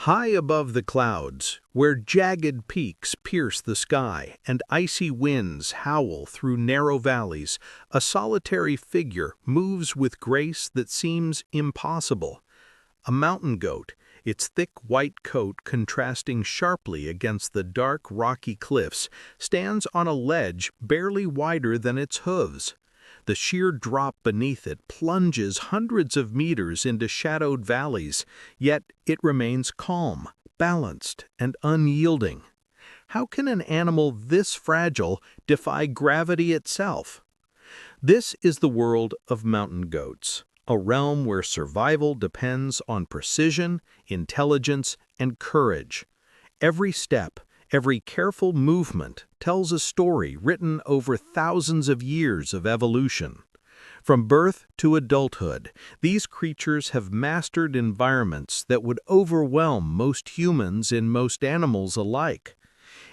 High above the clouds, where jagged peaks pierce the sky and icy winds howl through narrow valleys, a solitary figure moves with grace that seems impossible. A mountain goat, its thick white coat contrasting sharply against the dark rocky cliffs, stands on a ledge barely wider than its hooves. The sheer drop beneath it plunges hundreds of meters into shadowed valleys, yet it remains calm, balanced, and unyielding. How can an animal this fragile defy gravity itself? This is the world of mountain goats, a realm where survival depends on precision, intelligence, and courage. Every step, every careful movement tells a story written over thousands of years of evolution. From birth to adulthood, these creatures have mastered environments that would overwhelm most humans and most animals alike.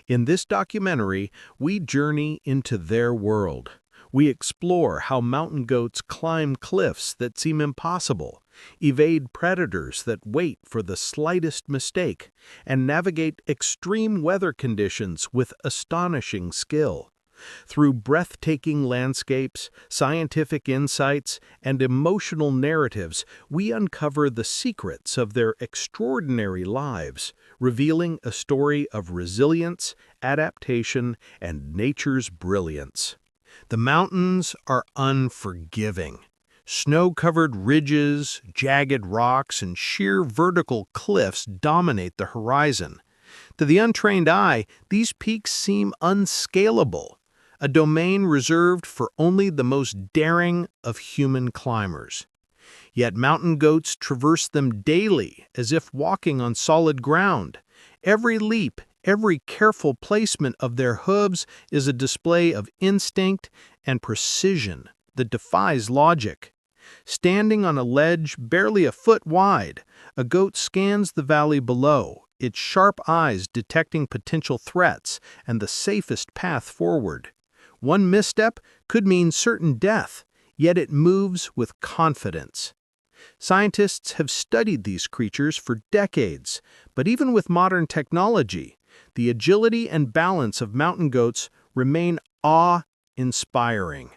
In this documentary, we journey into their world. We explore how mountain goats climb cliffs that seem impossible, evade predators that wait for the slightest mistake, and navigate extreme weather conditions with astonishing skill. Through breathtaking landscapes, scientific insights, and emotional narratives, we uncover the secrets of their extraordinary lives, revealing a story of resilience, adaptation, and nature's brilliance. The mountains are unforgiving. Snow-covered ridges, jagged rocks, and sheer vertical cliffs dominate the horizon. To the untrained eye, these peaks seem unscalable, a domain reserved for only the most daring of human climbers. Yet mountain goats traverse them daily as if walking on solid ground. Every leap, every careful placement of their hooves is a display of instinct and precision that defies logic. Standing on a ledge barely a foot wide, a goat scans the valley below, its sharp eyes detecting potential threats and the safest path forward. One misstep could mean certain death, yet it moves with confidence. Scientists have studied these creatures for decades, but even with modern technology, the agility and balance of mountain goats remain awe-inspiring.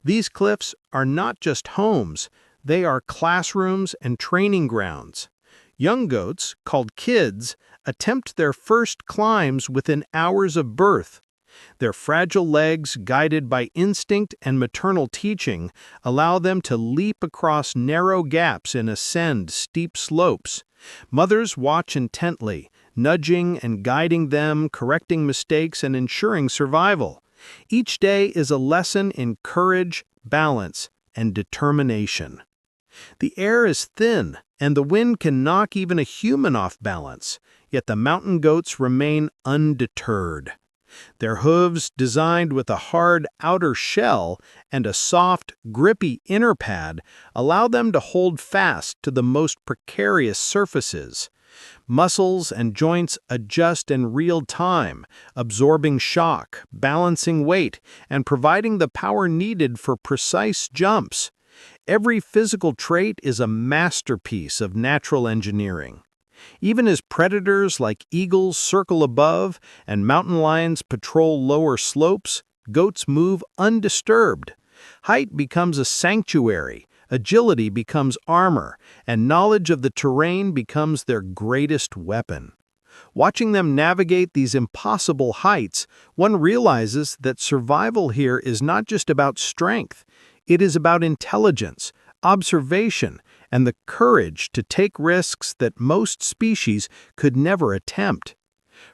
These cliffs are not just homes, they are classrooms and training grounds. Young goats, called kids, attempt their first climbs within hours of birth. Their fragile legs, guided by instinct and maternal teaching, allow them to leap across narrow gaps and ascend steep slopes. Mothers watch intently, nudging and guiding them, correcting mistakes and ensuring survival. Each day is a lesson in courage, balance, and determination. The air is thin, and the wind can knock even a human off balance, yet the mountain goats remain undeterred. Their hooves, designed with a hard outer shell and a soft, grippy inner pad, allow them to hold fast to the most precarious surfaces. Muscles and joints adjust in real time, absorbing shock, balancing weight, and providing the power needed for precise jumps. Every physical trait is a masterpiece of natural engineering. Even as predators like eagles circle above and mountain lions patrol lower slopes, goats move undisturbed. Height becomes a sanctuary, agility becomes armor, and knowledge of the terrain becomes their greatest weapon. Watching them navigate these impossible heights, one realizes that survival here is not just about strength. It is about intelligence, observation, and the courage to take risks that most species could never attempt.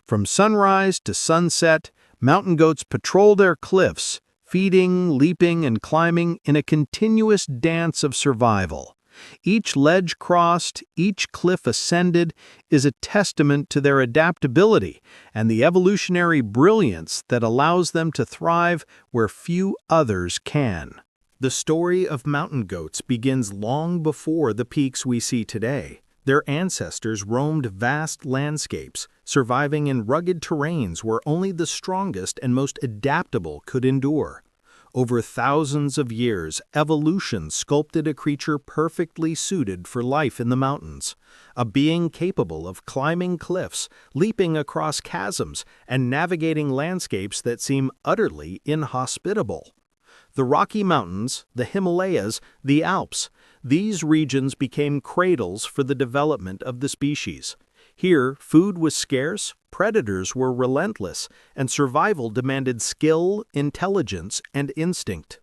From sunrise to sunset, mountain goats patrol their cliffs, feeding, leaping, and climbing in a continuous dance of survival. Each ledge crossed, each cliff ascended, is a testament to their adaptability and the evolutionary brilliance that allows them to thrive where few others can. The story of mountain goats begins long before the peaks we see today. Their ancestors roamed vast landscapes, surviving in rugged terrains where only the strongest and most adaptable could endure. Over thousands of years, evolution sculpted a creature perfectly suited for life in the mountains, a being capable of climbing cliffs, leaping across chasms, and navigating landscapes that seem utterly inhospitable. The Rocky Mountains, the Himalayas, the Alps, these regions became cradles for the development of the species. Here, food was scarce, predators were relentless, and survival demanded skill, intelligence, and instinct.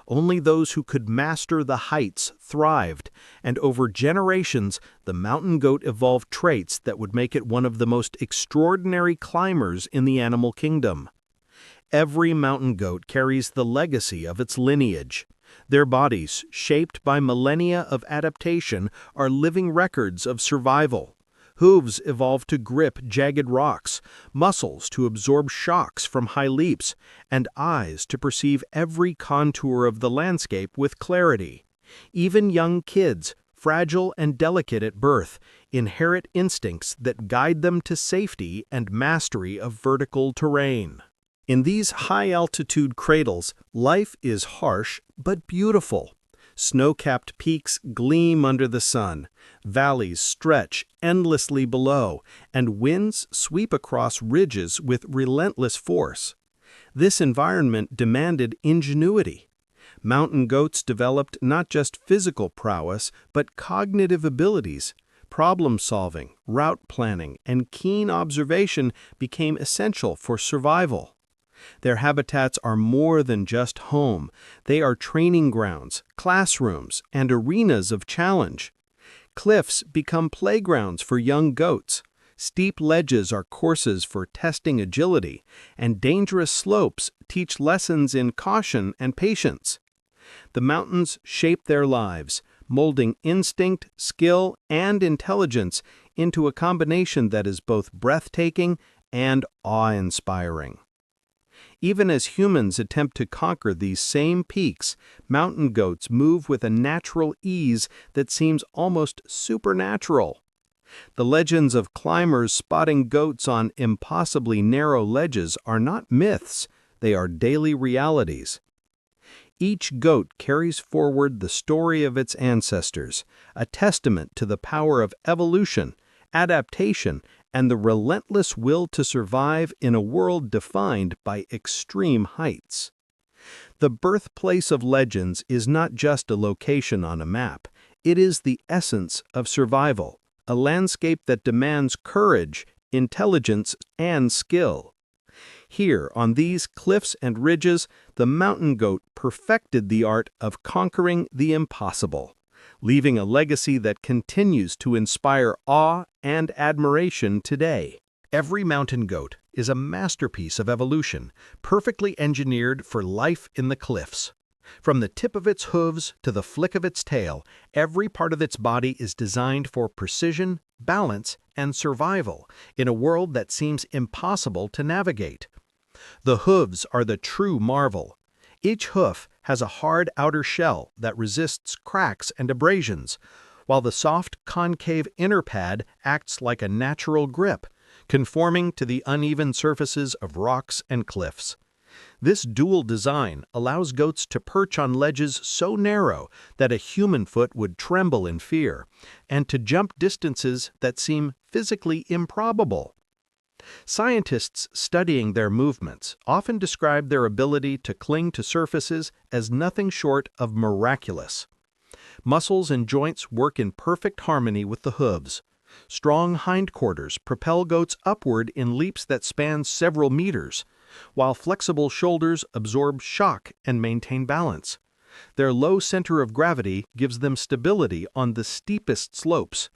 Only those who could master the heights thrived, and over generations, the mountain goat evolved traits that would make it one of the most extraordinary climbers in the animal kingdom. Every mountain goat carries the legacy of its lineage. Their bodies, shaped by millennia of adaptation, are living records of survival. Hooves evolved to grip jagged rocks, muscles to absorb shocks from high leaps, and eyes to perceive every contour of the landscape with clarity. Even young kids, fragile and delicate at birth, inherit instincts that guide them to safety and mastery of vertical terrain. In these high-altitude cradles, life is harsh but beautiful. Snow-capped peaks gleam under the sun, valleys stretch endlessly below, and winds sweep across ridges with relentless force. This environment demanded ingenuity. Mountain goats developed not just physical prowess, but cognitive abilities. Problem-solving, route planning, and keen observation became essential for survival. Their habitats are more than just home. They are training grounds, classrooms, and arenas of challenge. Cliffs become playgrounds for young goats. Steep ledges are courses for testing agility, and dangerous slopes teach lessons in caution and patience. The mountains shape their lives, molding instinct, skill, and intelligence into a combination that is both breathtaking and awe-inspiring. Even as humans attempt to conquer these same peaks, mountain goats move with a natural ease that seems almost supernatural. The legends of climbers spotting goats on impossibly narrow ledges are not myths, they are daily realities. Each goat carries forward the story of its ancestors, a testament to the power of evolution, adaptation, and the relentless will to survive in a world defined by extreme heights. The birthplace of legends is not just a location on a map, it is the essence of survival, a landscape that demands courage, intelligence, and skill. Here, on these cliffs and ridges, the mountain goat perfected the art of conquering the impossible, leaving a legacy that continues to inspire awe and admiration today. Every mountain goat is a masterpiece of evolution, perfectly engineered for life in the cliffs. From the tip of its hooves to the flick of its tail, every part of its body is designed for precision, balance, and survival in a world that seems impossible to navigate. The hooves are the true marvel. Each hoof has a hard outer shell that resists cracks and abrasions, while the soft concave inner pad acts like a natural grip, conforming to the uneven surfaces of rocks and cliffs. This dual design allows goats to perch on ledges so narrow that a human foot would tremble in fear, and to jump distances that seem physically improbable. Scientists studying their movements often describe their ability to cling to surfaces as nothing short of miraculous. Muscles and joints work in perfect harmony with the hooves. Strong hindquarters propel goats upward in leaps that span several meters, while flexible shoulders absorb shock and maintain balance. Their low center of gravity gives them stability on the steepest slopes.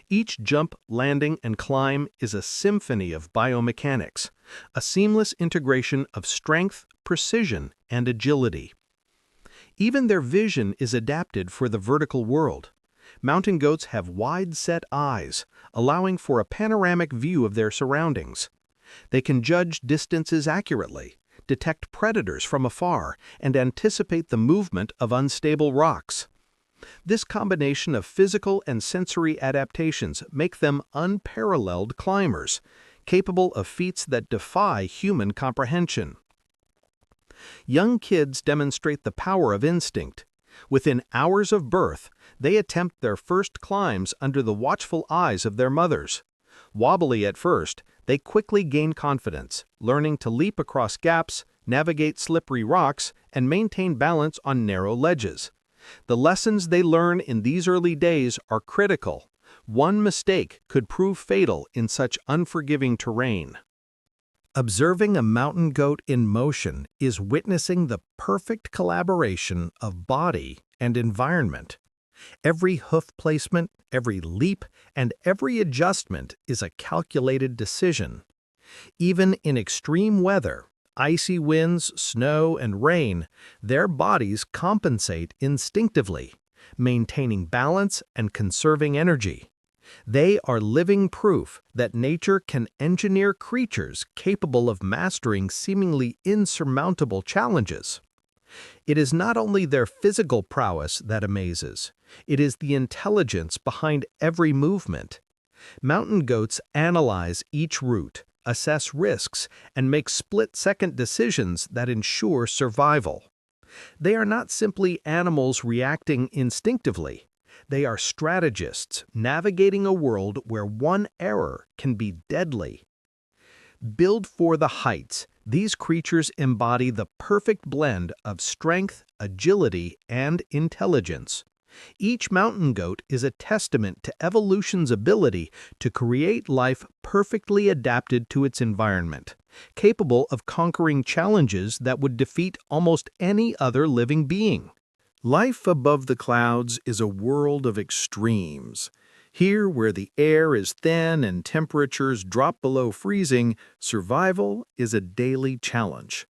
Each jump, landing, and climb is a symphony of biomechanics, a seamless integration of strength, precision, and agility. Even their vision is adapted for the vertical world. Mountain goats have wide-set eyes, allowing for a panoramic view of their surroundings. They can judge distances accurately, detect predators from afar, and anticipate the movement of unstable rocks. This combination of physical and sensory adaptations make them unparalleled climbers, capable of feats that defy human comprehension. Young kids demonstrate the power of instinct. Within hours of birth, they attempt their first climbs under the watchful eyes of their mothers. Wobbly at first, they quickly gain confidence, learning to leap across gaps, navigate slippery rocks, and maintain balance on narrow ledges. The lessons they learn in these early days are critical. One mistake could prove fatal in such unforgiving terrain. Observing a mountain goat in motion is witnessing the perfect collaboration of body and environment. Every hoof placement, every leap, and every adjustment is a calculated decision. Even in extreme weather, icy winds, snow, and rain, their bodies compensate instinctively, maintaining balance and conserving energy. They are living proof that nature can engineer creatures capable of mastering seemingly insurmountable challenges. It is not only their physical prowess that amazes, it is the intelligence behind every movement. Mountain goats analyze each route, assess risks, and make split-second decisions that ensure survival. They are not simply animals reacting instinctively. They are strategists navigating a world where one error can be deadly. Built for the heights, these creatures embody the perfect blend of strength, agility, and intelligence. Each mountain goat is a testament to evolution's ability to create life perfectly adapted to its environment, capable of conquering challenges that would defeat almost any other living being. Life above the clouds is a world of extremes. Here, where the air is thin and temperatures drop below freezing, survival is a daily challenge.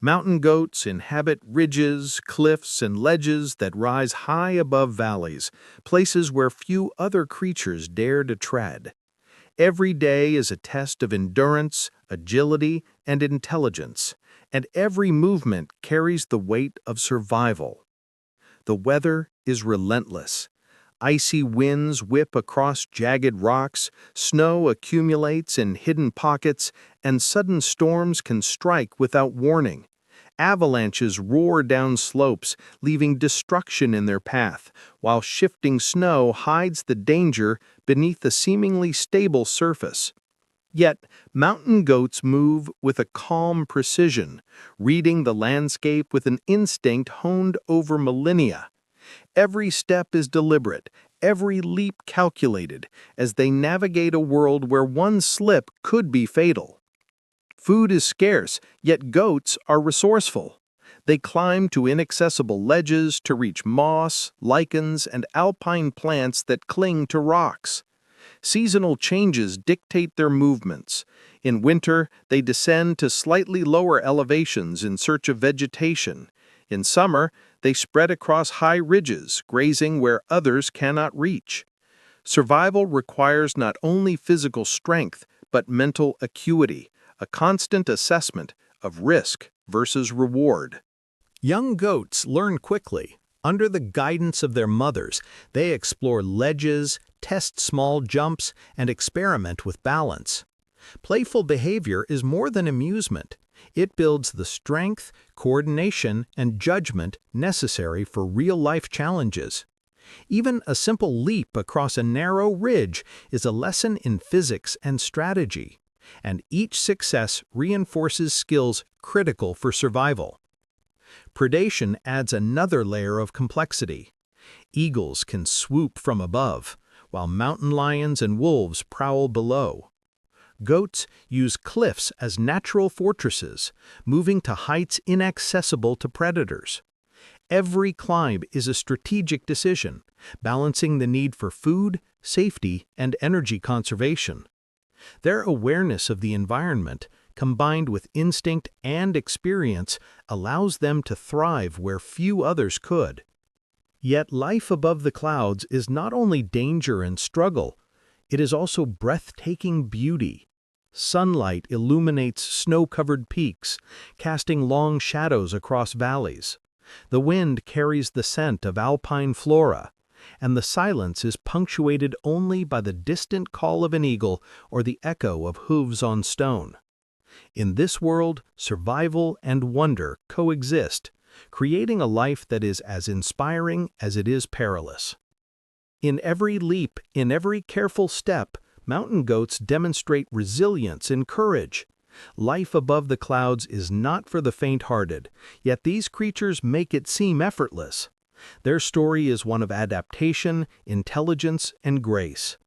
Mountain goats inhabit ridges, cliffs, and ledges that rise high above valleys, places where few other creatures dare to tread. Every day is a test of endurance, agility, and intelligence, and every movement carries the weight of survival. The weather is relentless. Icy winds whip across jagged rocks, snow accumulates in hidden pockets, and sudden storms can strike without warning. Avalanches roar down slopes, leaving destruction in their path, while shifting snow hides the danger beneath a seemingly stable surface. Yet, mountain goats move with a calm precision, reading the landscape with an instinct honed over millennia. Every step is deliberate, every leap calculated, as they navigate a world where one slip could be fatal. Food is scarce, yet goats are resourceful. They climb to inaccessible ledges to reach moss, lichens, and alpine plants that cling to rocks. Seasonal changes dictate their movements. In winter, they descend to slightly lower elevations in search of vegetation. In summer, they spread across high ridges, grazing where others cannot reach. Survival requires not only physical strength, but mental acuity, a constant assessment of risk versus reward. Young goats learn quickly. Under the guidance of their mothers, they explore ledges, test small jumps, and experiment with balance. Playful behavior is more than amusement. It builds the strength, coordination, and judgment necessary for real-life challenges. Even a simple leap across a narrow ridge is a lesson in physics and strategy, and each success reinforces skills critical for survival. Predation adds another layer of complexity. Eagles can swoop from above, while mountain lions and wolves prowl below. Goats use cliffs as natural fortresses, moving to heights inaccessible to predators. Every climb is a strategic decision, balancing the need for food, safety, and energy conservation. Their awareness of the environment, combined with instinct and experience, allows them to thrive where few others could. Yet life above the clouds is not only danger and struggle, it is also breathtaking beauty. Sunlight illuminates snow-covered peaks, casting long shadows across valleys. The wind carries the scent of alpine flora, and the silence is punctuated only by the distant call of an eagle or the echo of hooves on stone. In this world, survival and wonder coexist, creating a life that is as inspiring as it is perilous. In every leap, in every careful step, mountain goats demonstrate resilience and courage. Life above the clouds is not for the faint-hearted, yet these creatures make it seem effortless. Their story is one of adaptation, intelligence, and grace.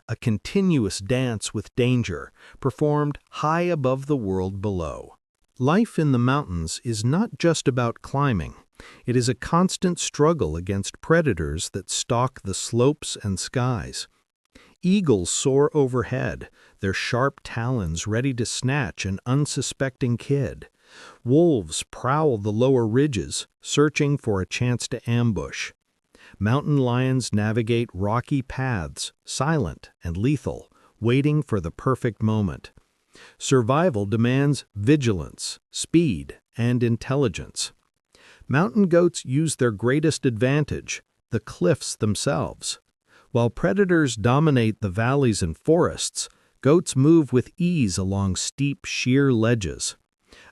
A continuous dance with danger, performed high above the world below. Life in the mountains is not just about climbing. It is a constant struggle against predators that stalk the slopes and skies. Eagles soar overhead, their sharp talons ready to snatch an unsuspecting kid. Wolves prowl the lower ridges, searching for a chance to ambush. Mountain lions navigate rocky paths, silent and lethal, waiting for the perfect moment. Survival demands vigilance, speed, and intelligence. Mountain goats use their greatest advantage, the cliffs themselves. While predators dominate the valleys and forests, goats move with ease along steep, sheer ledges.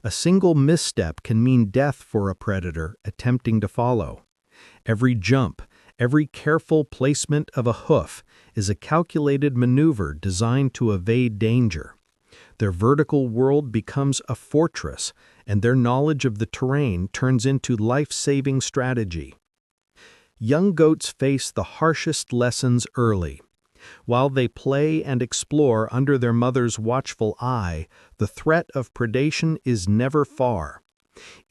A single misstep can mean death for a predator attempting to follow. Every jump, every careful placement of a hoof is a calculated maneuver designed to evade danger. Their vertical world becomes a fortress, and their knowledge of the terrain turns into life-saving strategy. Young goats face the harshest lessons early. While they play and explore under their mother's watchful eye, the threat of predation is never far.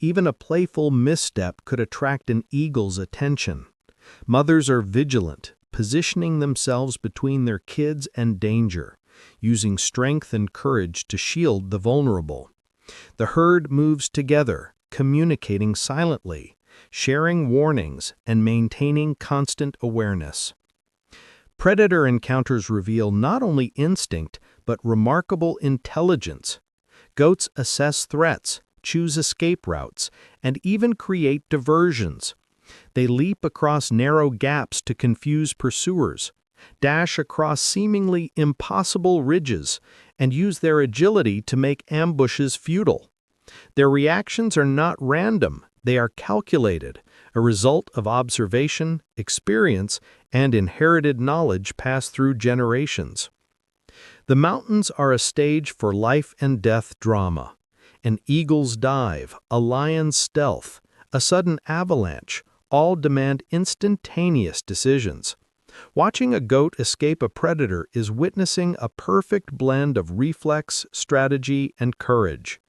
Even a playful misstep could attract an eagle's attention. Mothers are vigilant, positioning themselves between their kids and danger, using strength and courage to shield the vulnerable. The herd moves together, communicating silently, sharing warnings, and maintaining constant awareness. Predator encounters reveal not only instinct, but remarkable intelligence. Goats assess threats, choose escape routes, and even create diversions. They leap across narrow gaps to confuse pursuers, dash across seemingly impossible ridges, and use their agility to make ambushes futile. Their reactions are not random, they are calculated, a result of observation, experience, and inherited knowledge passed through generations. The mountains are a stage for life and death drama. An eagle's dive, a lion's stealth, a sudden avalanche, all demand instantaneous decisions. Watching a goat escape a predator is witnessing a perfect blend of reflex, strategy, and courage.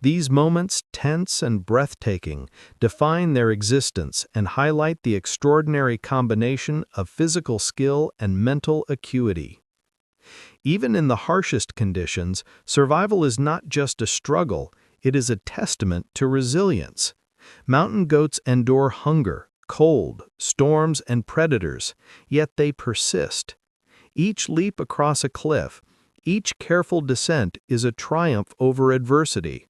These moments, tense and breathtaking, define their existence and highlight the extraordinary combination of physical skill and mental acuity. Even in the harshest conditions, survival is not just a struggle, it is a testament to resilience. Mountain goats endure hunger, cold, storms, and predators, yet they persist. Each leap across a cliff, each careful descent is a triumph over adversity.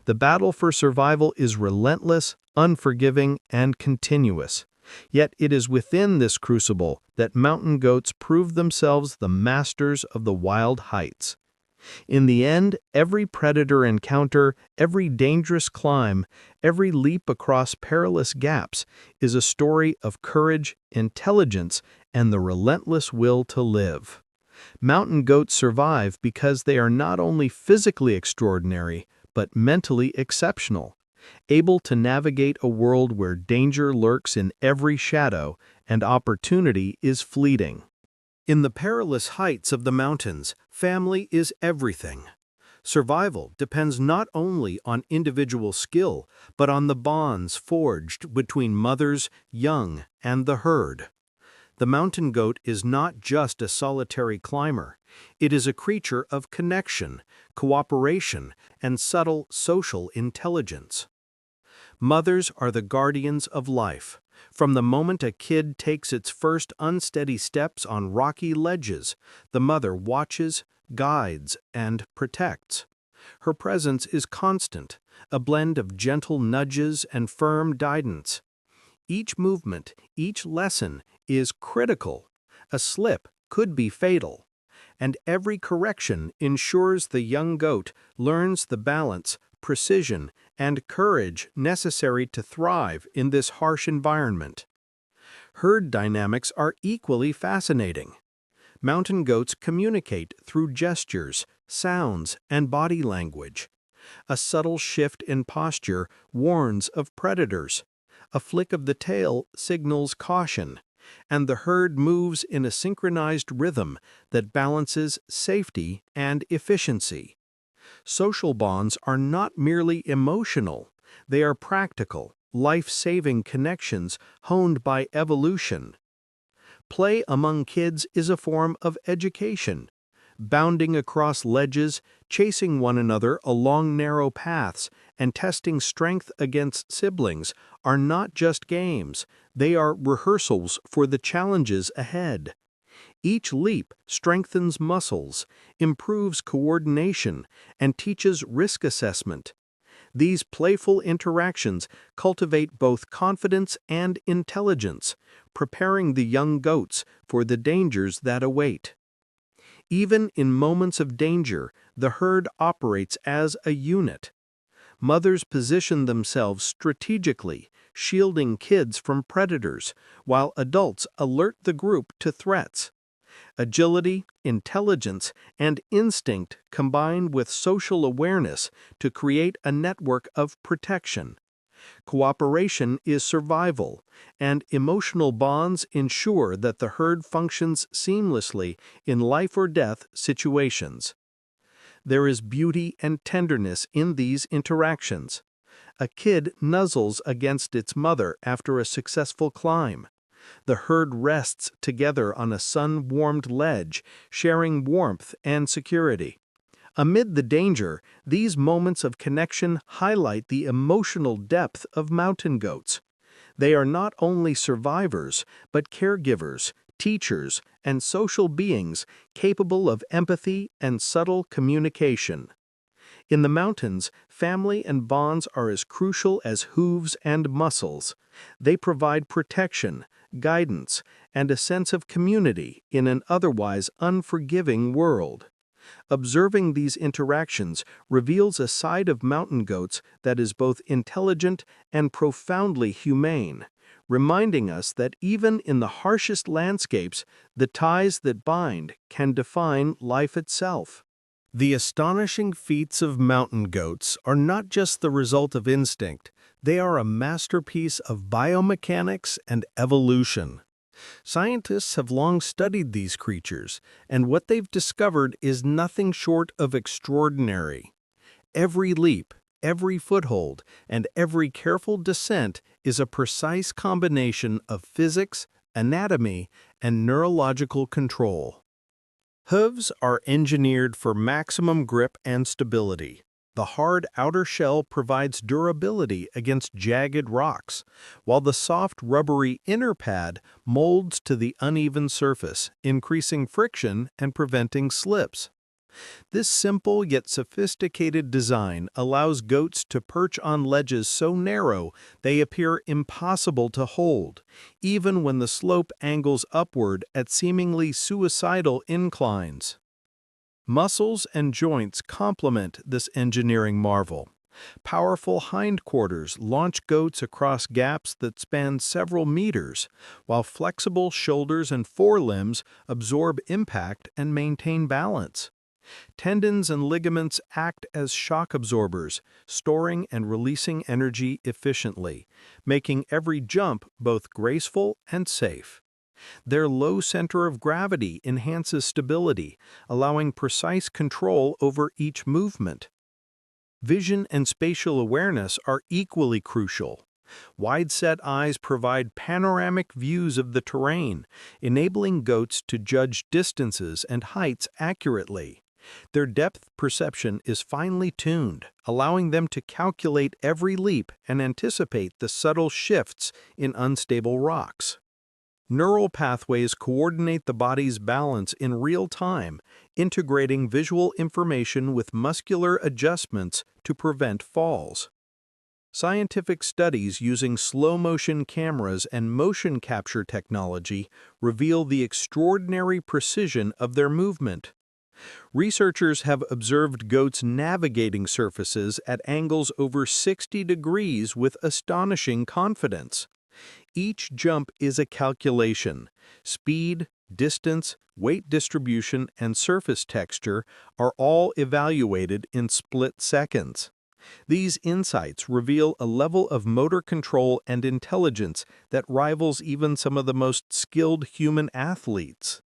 The battle for survival is relentless, unforgiving, and continuous. Yet it is within this crucible that mountain goats prove themselves the masters of the wild heights. In the end, every predator encounter, every dangerous climb, every leap across perilous gaps is a story of courage, intelligence, and the relentless will to live. Mountain goats survive because they are not only physically extraordinary, but mentally exceptional, able to navigate a world where danger lurks in every shadow and opportunity is fleeting. In the perilous heights of the mountains, family is everything. Survival depends not only on individual skill, but on the bonds forged between mothers, young, and the herd. The mountain goat is not just a solitary climber. It is a creature of connection, cooperation, and subtle social intelligence. Mothers are the guardians of life. From the moment a kid takes its first unsteady steps on rocky ledges, the mother watches, guides, and protects. Her presence is constant, a blend of gentle nudges and firm guidance. Each movement, each lesson is critical. A slip could be fatal. and every correction ensures the young goat learns the balance, precision, and courage necessary to thrive in this harsh environment. Herd dynamics are equally fascinating. Mountain goats communicate through gestures, sounds, and body language. A subtle shift in posture warns of predators. A flick of the tail signals caution, and the herd moves in a synchronized rhythm that balances safety and efficiency. Social bonds are not merely emotional, they are practical, life-saving connections honed by evolution. Play among kids is a form of education. Bounding across ledges, chasing one another along narrow paths, and testing strength against siblings are not just games, they are rehearsals for the challenges ahead. Each leap strengthens muscles, improves coordination, and teaches risk assessment. These playful interactions cultivate both confidence and intelligence, preparing the young goats for the dangers that await. Even in moments of danger, the herd operates as a unit. Mothers position themselves strategically, shielding kids from predators, while adults alert the group to threats. Agility, intelligence, and instinct combine with social awareness to create a network of protection. Cooperation is survival, and emotional bonds ensure that the herd functions seamlessly in life-or-death situations. There is beauty and tenderness in these interactions. A kid nuzzles against its mother after a successful climb. The herd rests together on a sun-warmed ledge, sharing warmth and security. Amid the danger, these moments of connection highlight the emotional depth of mountain goats. They are not only survivors, but caregivers, teachers, and social beings capable of empathy and subtle communication. In the mountains, family and bonds are as crucial as hooves and muscles. They provide protection, guidance, and a sense of community in an otherwise unforgiving world. Observing these interactions reveals a side of mountain goats that is both intelligent and profoundly humane, reminding us that even in the harshest landscapes, the ties that bind can define life itself. The astonishing feats of mountain goats are not just the result of instinct, they are a masterpiece of biomechanics and evolution. Scientists have long studied these creatures, and what they've discovered is nothing short of extraordinary. Every leap, every foothold, and every careful descent is a precise combination of physics, anatomy, and neurological control. Hooves are engineered for maximum grip and stability. The hard outer shell provides durability against jagged rocks, while the soft rubbery inner pad molds to the uneven surface, increasing friction and preventing slips. This simple yet sophisticated design allows goats to perch on ledges so narrow they appear impossible to hold, even when the slope angles upward at seemingly suicidal inclines. Muscles and joints complement this engineering marvel. Powerful hindquarters launch goats across gaps that span several meters, while flexible shoulders and forelimbs absorb impact and maintain balance. Tendons and ligaments act as shock absorbers, storing and releasing energy efficiently, making every jump both graceful and safe. Their low center of gravity enhances stability, allowing precise control over each movement. Vision and spatial awareness are equally crucial. Wide-set eyes provide panoramic views of the terrain, enabling goats to judge distances and heights accurately. Their depth perception is finely tuned, allowing them to calculate every leap and anticipate the subtle shifts in unstable rocks. Neural pathways coordinate the body's balance in real time, integrating visual information with muscular adjustments to prevent falls. Scientific studies using slow-motion cameras and motion capture technology reveal the extraordinary precision of their movement. Researchers have observed goats navigating surfaces at angles over 60 degrees with astonishing confidence. Each jump is a calculation. Speed, distance, weight distribution, and surface texture are all evaluated in split seconds. These insights reveal a level of motor control and intelligence that rivals even some of the most skilled human athletes.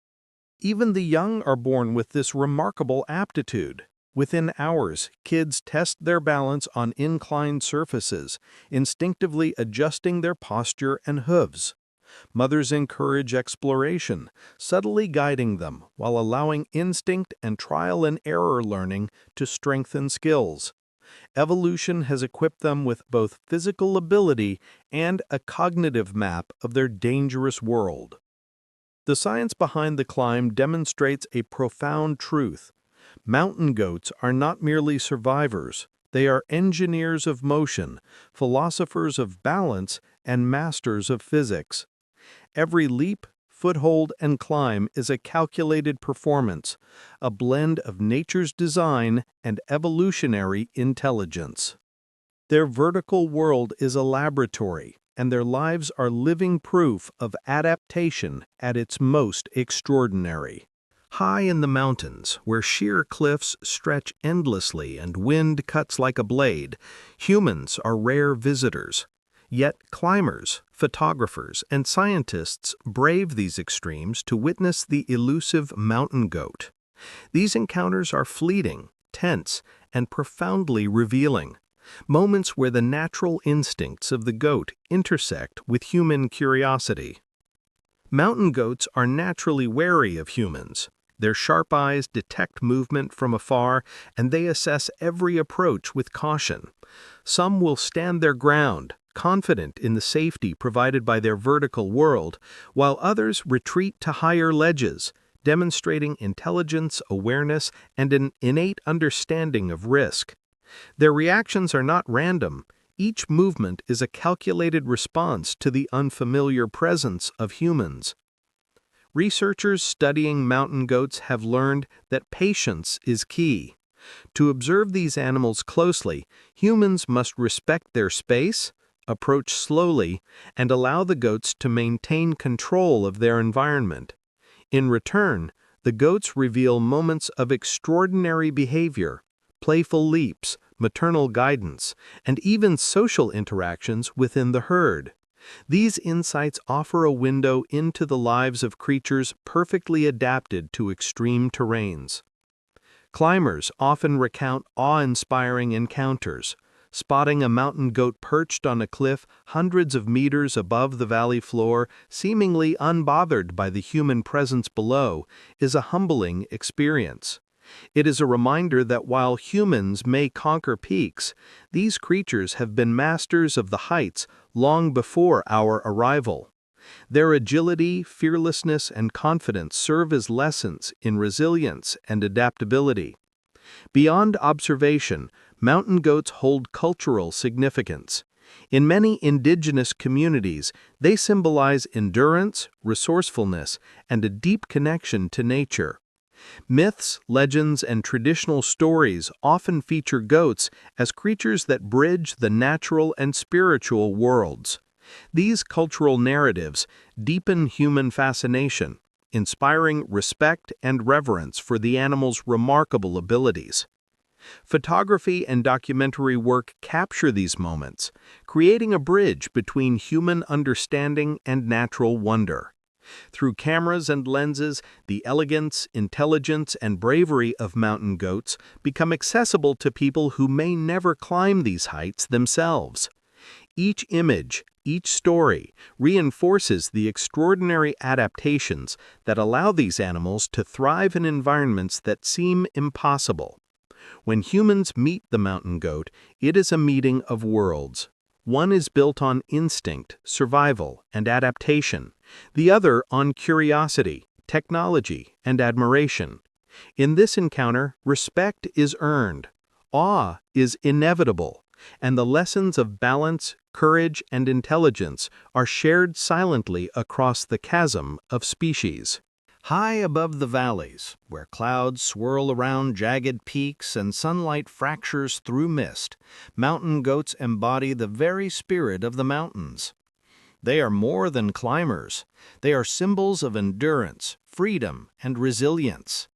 Even the young are born with this remarkable aptitude. Within hours, kids test their balance on inclined surfaces, instinctively adjusting their posture and hooves. Mothers encourage exploration, subtly guiding them while allowing instinct and trial and error learning to strengthen skills. Evolution has equipped them with both physical ability and a cognitive map of their dangerous world. The science behind the climb demonstrates a profound truth. Mountain goats are not merely survivors, they are engineers of motion, philosophers of balance, and masters of physics. Every leap, foothold, and climb is a calculated performance, a blend of nature's design and evolutionary intelligence. Their vertical world is a laboratory, and their lives are living proof of adaptation at its most extraordinary. High in the mountains, where sheer cliffs stretch endlessly and wind cuts like a blade, humans are rare visitors. Yet climbers, photographers, and scientists brave these extremes to witness the elusive mountain goat. These encounters are fleeting, tense, and profoundly revealing. Moments where the natural instincts of the goat intersect with human curiosity. Mountain goats are naturally wary of humans. Their sharp eyes detect movement from afar, and they assess every approach with caution. Some will stand their ground, confident in the safety provided by their vertical world, while others retreat to higher ledges, demonstrating intelligence, awareness, and an innate understanding of risk. Their reactions are not random. Each movement is a calculated response to the unfamiliar presence of humans. Researchers studying mountain goats have learned that patience is key. To observe these animals closely, humans must respect their space, approach slowly, and allow the goats to maintain control of their environment. In return, the goats reveal moments of extraordinary behavior, playful leaps, maternal guidance, and even social interactions within the herd. These insights offer a window into the lives of creatures perfectly adapted to extreme terrains. Climbers often recount awe-inspiring encounters. Spotting a mountain goat perched on a cliff hundreds of meters above the valley floor, seemingly unbothered by the human presence below, is a humbling experience. It is a reminder that while humans may conquer peaks, these creatures have been masters of the heights long before our arrival. Their agility, fearlessness, and confidence serve as lessons in resilience and adaptability. Beyond observation, mountain goats hold cultural significance. In many indigenous communities, they symbolize endurance, resourcefulness, and a deep connection to nature. Myths, legends, and traditional stories often feature goats as creatures that bridge the natural and spiritual worlds. These cultural narratives deepen human fascination, inspiring respect and reverence for the animal's remarkable abilities. Photography and documentary work capture these moments, creating a bridge between human understanding and natural wonder. Through cameras and lenses, the elegance, intelligence, and bravery of mountain goats become accessible to people who may never climb these heights themselves. Each image, each story, reinforces the extraordinary adaptations that allow these animals to thrive in environments that seem impossible. When humans meet the mountain goat, it is a meeting of worlds. One is built on instinct, survival, and adaptation. The other on curiosity, technology, and admiration. In this encounter, respect is earned, awe is inevitable, and the lessons of balance, courage, and intelligence are shared silently across the chasm of species. High above the valleys, where clouds swirl around jagged peaks and sunlight fractures through mist, mountain goats embody the very spirit of the mountains. They are more than climbers. They are symbols of endurance, freedom, and resilience,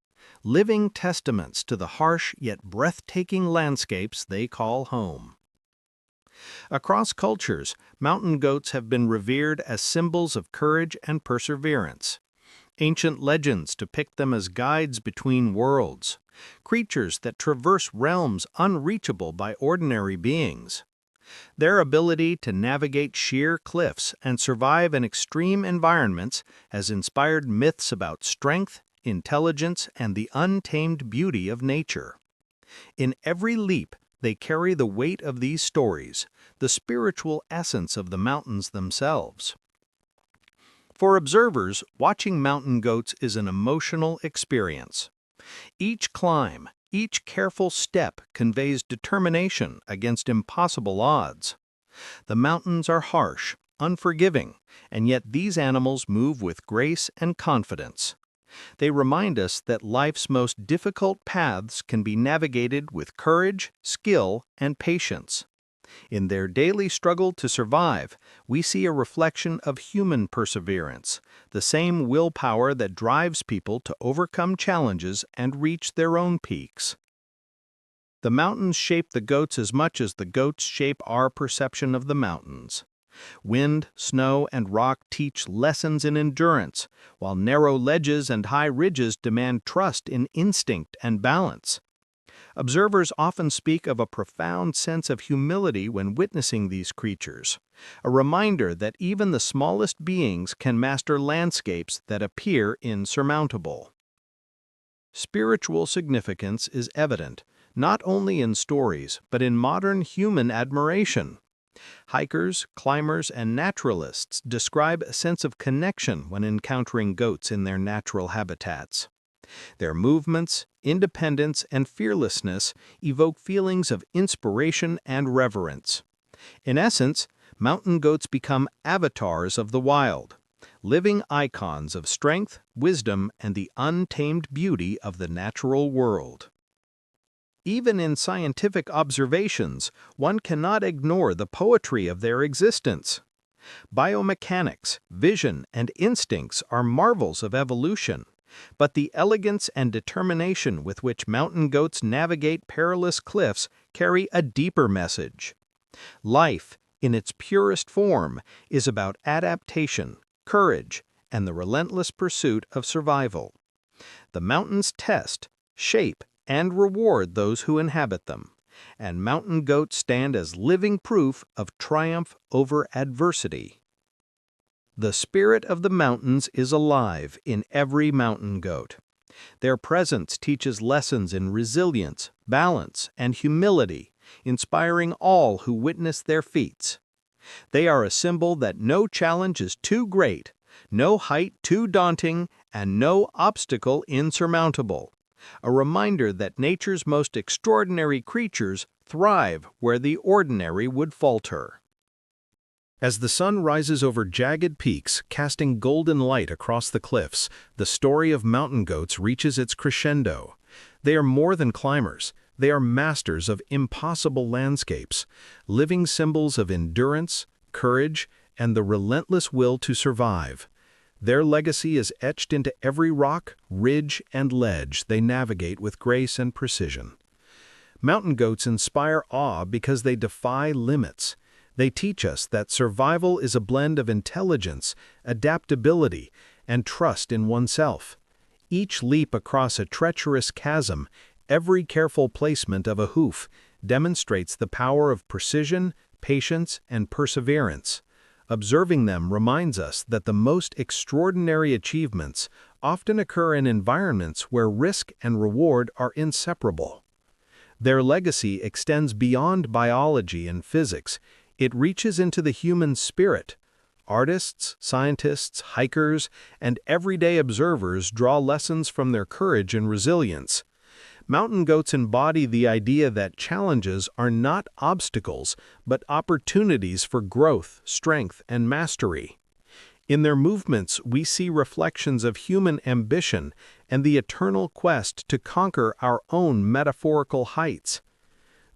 living testaments to the harsh yet breathtaking landscapes they call home. Across cultures, mountain goats have been revered as symbols of courage and perseverance. Ancient legends depict them as guides between worlds, creatures that traverse realms unreachable by ordinary beings. Their ability to navigate sheer cliffs and survive in extreme environments has inspired myths about strength, intelligence, and the untamed beauty of nature. In every leap, they carry the weight of these stories, the spiritual essence of the mountains themselves. For observers, watching mountain goats is an emotional experience. Each climb, each careful step conveys determination against impossible odds. The mountains are harsh, unforgiving, and yet these animals move with grace and confidence. They remind us that life's most difficult paths can be navigated with courage, skill, and patience. In their daily struggle to survive, we see a reflection of human perseverance, the same willpower that drives people to overcome challenges and reach their own peaks. The mountains shape the goats as much as the goats shape our perception of the mountains. Wind, snow, and rock teach lessons in endurance, while narrow ledges and high ridges demand trust in instinct and balance. Observers often speak of a profound sense of humility when witnessing these creatures, a reminder that even the smallest beings can master landscapes that appear insurmountable. Spiritual significance is evident, not only in stories, but in modern human admiration. Hikers, climbers, and naturalists describe a sense of connection when encountering goats in their natural habitats. Their movements, independence, and fearlessness evoke feelings of inspiration and reverence. In essence, mountain goats become avatars of the wild, living icons of strength, wisdom, and the untamed beauty of the natural world. Even in scientific observations, one cannot ignore the poetry of their existence. Biomechanics, vision, and instincts are marvels of evolution. But the elegance and determination with which mountain goats navigate perilous cliffs carry a deeper message. Life, in its purest form, is about adaptation, courage, and the relentless pursuit of survival. The mountains test, shape, and reward those who inhabit them, and mountain goats stand as living proof of triumph over adversity. The spirit of the mountains is alive in every mountain goat. Their presence teaches lessons in resilience, balance, and humility, inspiring all who witness their feats. They are a symbol that no challenge is too great, no height too daunting, and no obstacle insurmountable. A reminder that nature's most extraordinary creatures thrive where the ordinary would falter. As the sun rises over jagged peaks, casting golden light across the cliffs, the story of mountain goats reaches its crescendo. They are more than climbers. They are masters of impossible landscapes, living symbols of endurance, courage, and the relentless will to survive. Their legacy is etched into every rock, ridge, and ledge they navigate with grace and precision. Mountain goats inspire awe because they defy limits. They teach us that survival is a blend of intelligence, adaptability, and trust in oneself. Each leap across a treacherous chasm, every careful placement of a hoof, demonstrates the power of precision, patience, and perseverance. Observing them reminds us that the most extraordinary achievements often occur in environments where risk and reward are inseparable. Their legacy extends beyond biology and physics. It reaches into the human spirit. Artists, scientists, hikers, and everyday observers draw lessons from their courage and resilience. Mountain goats embody the idea that challenges are not obstacles, but opportunities for growth, strength, and mastery. In their movements, we see reflections of human ambition and the eternal quest to conquer our own metaphorical heights.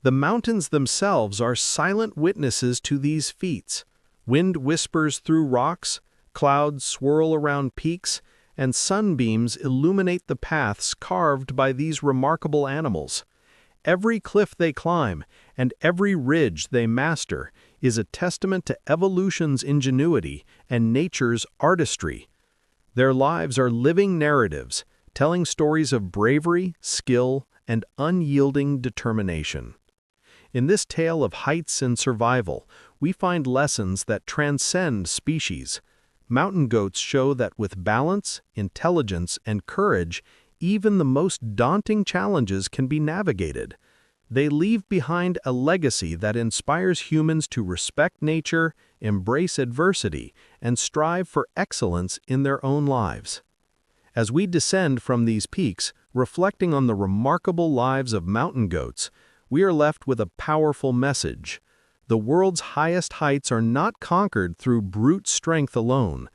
The mountains themselves are silent witnesses to these feats. Wind whispers through rocks, clouds swirl around peaks, and sunbeams illuminate the paths carved by these remarkable animals. Every cliff they climb and every ridge they master is a testament to evolution's ingenuity and nature's artistry. Their lives are living narratives, telling stories of bravery, skill, and unyielding determination. In this tale of heights and survival, we find lessons that transcend species. Mountain goats show that with balance, intelligence, and courage, even the most daunting challenges can be navigated. They leave behind a legacy that inspires humans to respect nature, embrace adversity, and strive for excellence in their own lives. As we descend from these peaks, reflecting on the remarkable lives of mountain goats, we are left with a powerful message. The world's highest heights are not conquered through brute strength alone,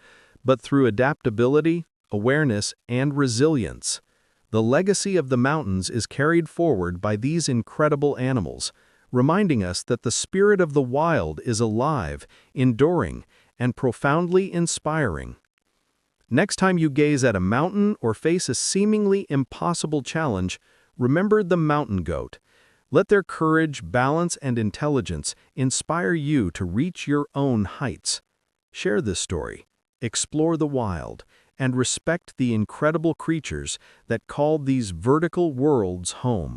but through adaptability, awareness, and resilience. The legacy of the mountains is carried forward by these incredible animals, reminding us that the spirit of the wild is alive, enduring, and profoundly inspiring. Next time you gaze at a mountain or face a seemingly impossible challenge, remember the mountain goat. Let their courage, balance, and intelligence inspire you to reach your own heights. Share this story, explore the wild, and respect the incredible creatures that call these vertical worlds home.